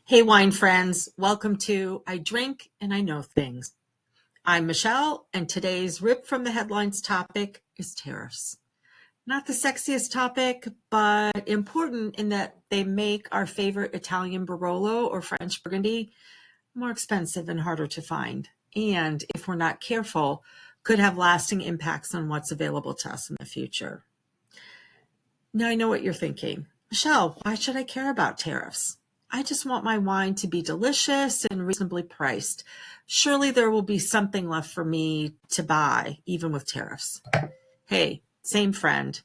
Hey, wine friends, welcome to I Drink and I Know Things. I'm Michelle, and today's Rip from the Headlines topic is tariffs. Not the sexiest topic, but important in that they make our favorite Italian Barolo or French Burgundy more expensive and harder to find. And if we're not careful, could have lasting impacts on what's available to us in the future. Now, I know what you're thinking. Michelle, why should I care about tariffs? I just want my wine to be delicious and reasonably priced. Surely there will be something left for me to buy, even with tariffs. Hey, same friend.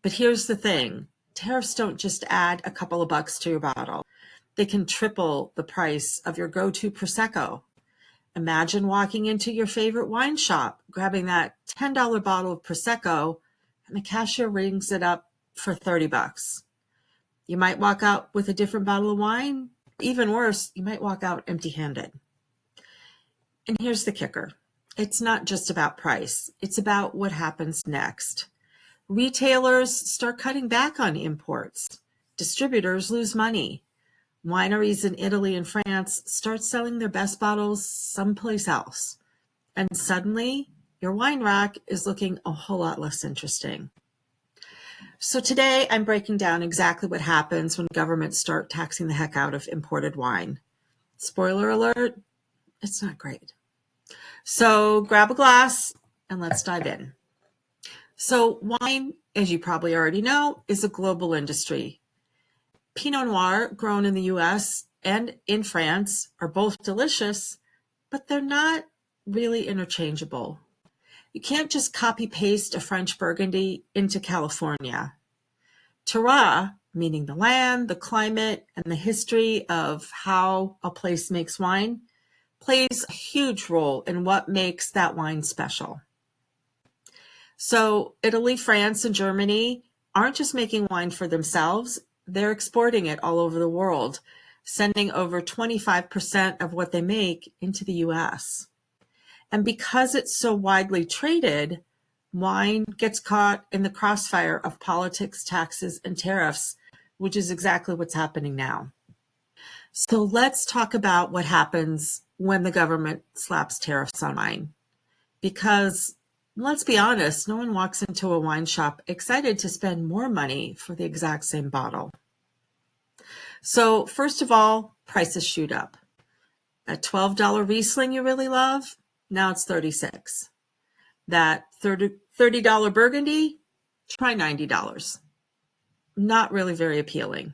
But here's the thing. Tariffs don't just add a couple of bucks to your bottle. They can triple the price of your go-to Prosecco. Imagine walking into your favorite wine shop, grabbing that $10 bottle of Prosecco, and the cashier rings it up for 30 bucks. You might walk out with a different bottle of wine. Even worse, you might walk out empty-handed. And here's the kicker. It's not just about price. It's about what happens next. Retailers start cutting back on imports. Distributors lose money. Wineries in Italy and France start selling their best bottles someplace else. And suddenly, your wine rack is looking a whole lot less interesting. So today I'm breaking down exactly what happens when governments start taxing the heck out of imported wine. Spoiler alert, it's not great. So grab a glass and let's dive in. So wine, as you probably already know, is a global industry. Pinot Noir, grown in the US and in France, are both delicious, but they're not really interchangeable. You can't just copy paste a French Burgundy into California. Terroir, meaning the land, the climate, and the history of how a place makes wine, plays a huge role in what makes that wine special. So Italy, France, and Germany aren't just making wine for themselves, they're exporting it all over the world, sending over 25% of what they make into the US. And because it's so widely traded, wine gets caught in the crossfire of politics, taxes, and tariffs, which is exactly what's happening now. So let's talk about what happens when the government slaps tariffs on wine. Because let's be honest, no one walks into a wine shop excited to spend more money for the exact same bottle. So first of all, prices shoot up. That $12 Riesling you really love, now it's $36. That $30 Burgundy, try $90. Not really very appealing.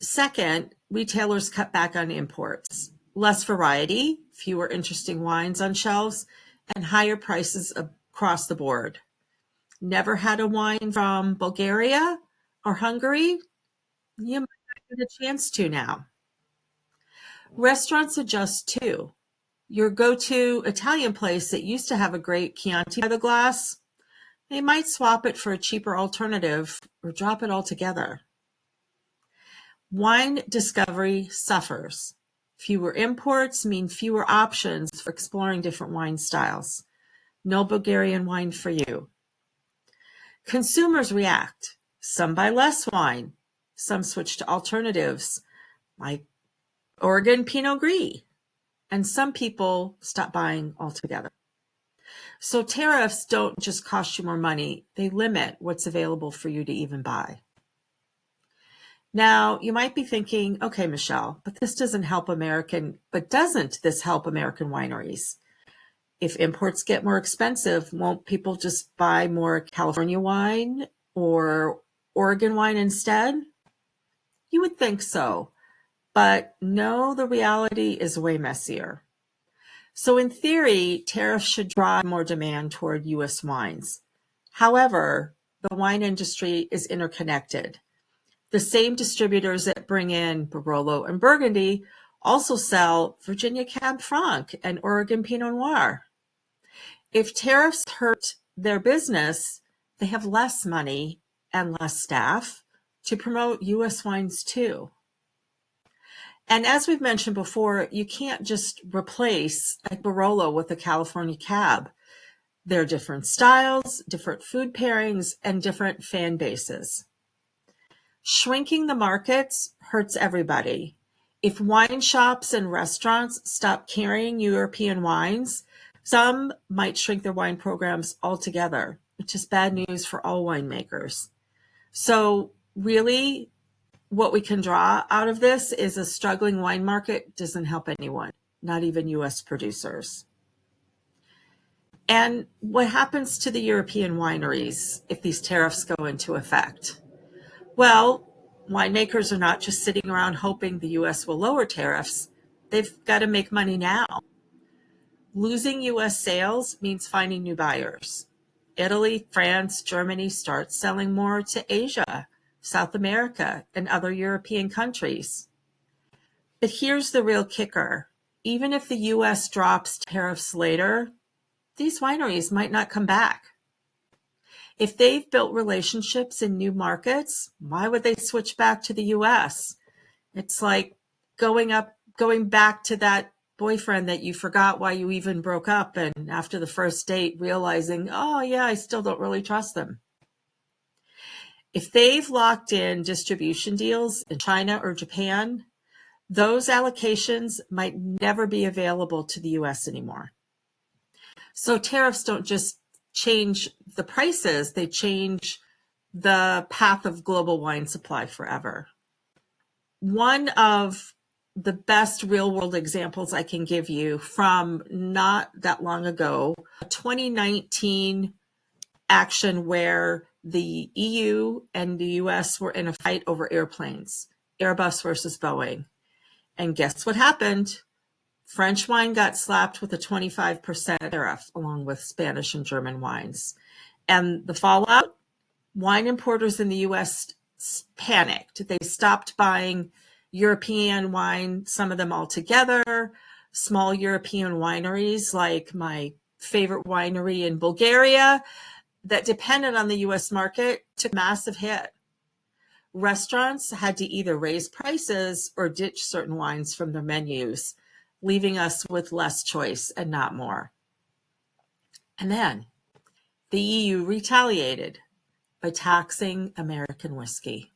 Second, retailers cut back on imports. Less variety, fewer interesting wines on shelves, and higher prices across the board. Never had a wine from Bulgaria or Hungary? You might not get a chance to now. Restaurants adjust too. Your go-to Italian place that used to have a great Chianti by the glass, they might swap it for a cheaper alternative or drop it altogether. Wine discovery suffers. Fewer imports mean fewer options for exploring different wine styles. No Bulgarian wine for you. Consumers react. Some buy less wine. Some switch to alternatives like Oregon Pinot Gris. And some people stop buying altogether. So tariffs don't just cost you more money, they limit what's available for you to even buy. Now, you might be thinking, okay, Michelle, but doesn't this help American wineries? If imports get more expensive, won't people just buy more California wine or Oregon wine instead? You would think so. But no, the reality is way messier. So in theory, tariffs should drive more demand toward U.S. wines. However, the wine industry is interconnected. The same distributors that bring in Barolo and Burgundy also sell Virginia Cab Franc and Oregon Pinot Noir. If tariffs hurt their business, they have less money and less staff to promote U.S. wines too. And as we've mentioned before, you can't just replace a Barolo with a California Cab. There are different styles, different food pairings, and different fan bases. Shrinking the markets hurts everybody. If wine shops and restaurants stop carrying European wines, some might shrink their wine programs altogether, which is bad news for all winemakers. So really, what we can draw out of this is a struggling wine market doesn't help anyone, not even U.S. producers. And what happens to the European wineries if these tariffs go into effect? Well, winemakers are not just sitting around hoping the U.S. will lower tariffs. They've got to make money now. Losing U.S. sales means finding new buyers. Italy, France, Germany start selling more to Asia, South America, and other European countries. But here's the real kicker. Even if the U.S. drops tariffs later, these wineries might not come back. If they've built relationships in new markets, why would they switch back to the U.S.? It's like going back to that boyfriend that you forgot why you even broke up, and after the first date realizing, oh yeah, I still don't really trust them. If they've locked in distribution deals in China or Japan, those allocations might never be available to the U.S. anymore. So tariffs don't just change the prices, they change the path of global wine supply forever. One of the best real-world examples I can give you from not that long ago, a 2019 action where the EU and the US were in a fight over airplanes, Airbus versus Boeing. And guess what happened? French wine got slapped with a 25% tariff, along with Spanish and German wines. And the fallout? Wine importers in the U.S. panicked. They stopped buying European wine, some of them altogether. Small European wineries, like my favorite winery in Bulgaria, that depended on the U.S. market, took a massive hit. Restaurants had to either raise prices or ditch certain wines from their menus, leaving us with less choice and not more. And then the EU retaliated by taxing American whiskey.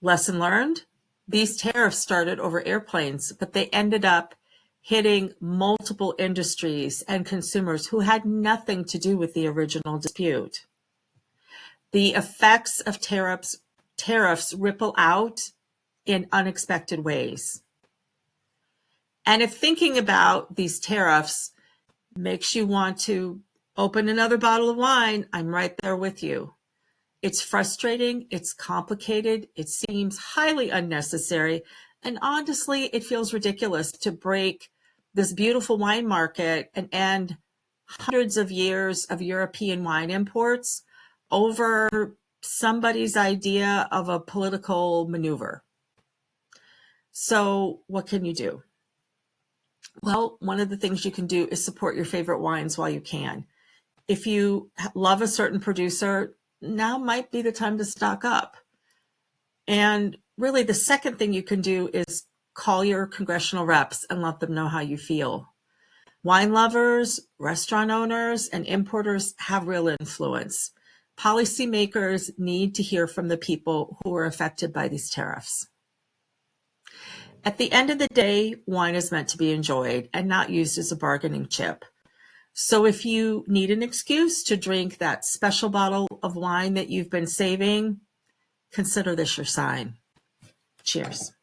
Lesson learned, these tariffs started over airplanes, but they ended up hitting multiple industries and consumers who had nothing to do with the original dispute. The effects of tariffs ripple out in unexpected ways. And if thinking about these tariffs makes you want to open another bottle of wine, I'm right there with you. It's frustrating, it's complicated, it seems highly unnecessary, and honestly, it feels ridiculous to break this beautiful wine market and end hundreds of years of European wine imports over somebody's idea of a political maneuver. So what can you do? Well, one of the things you can do is support your favorite wines while you can. If you love a certain producer, now might be the time to stock up. And really, the second thing you can do is call your congressional reps and let them know how you feel. Wine lovers, restaurant owners, and importers have real influence. Policymakers need to hear from the people who are affected by these tariffs. At the end of the day, wine is meant to be enjoyed and not used as a bargaining chip. So if you need an excuse to drink that special bottle of wine that you've been saving, consider this your sign. Cheers.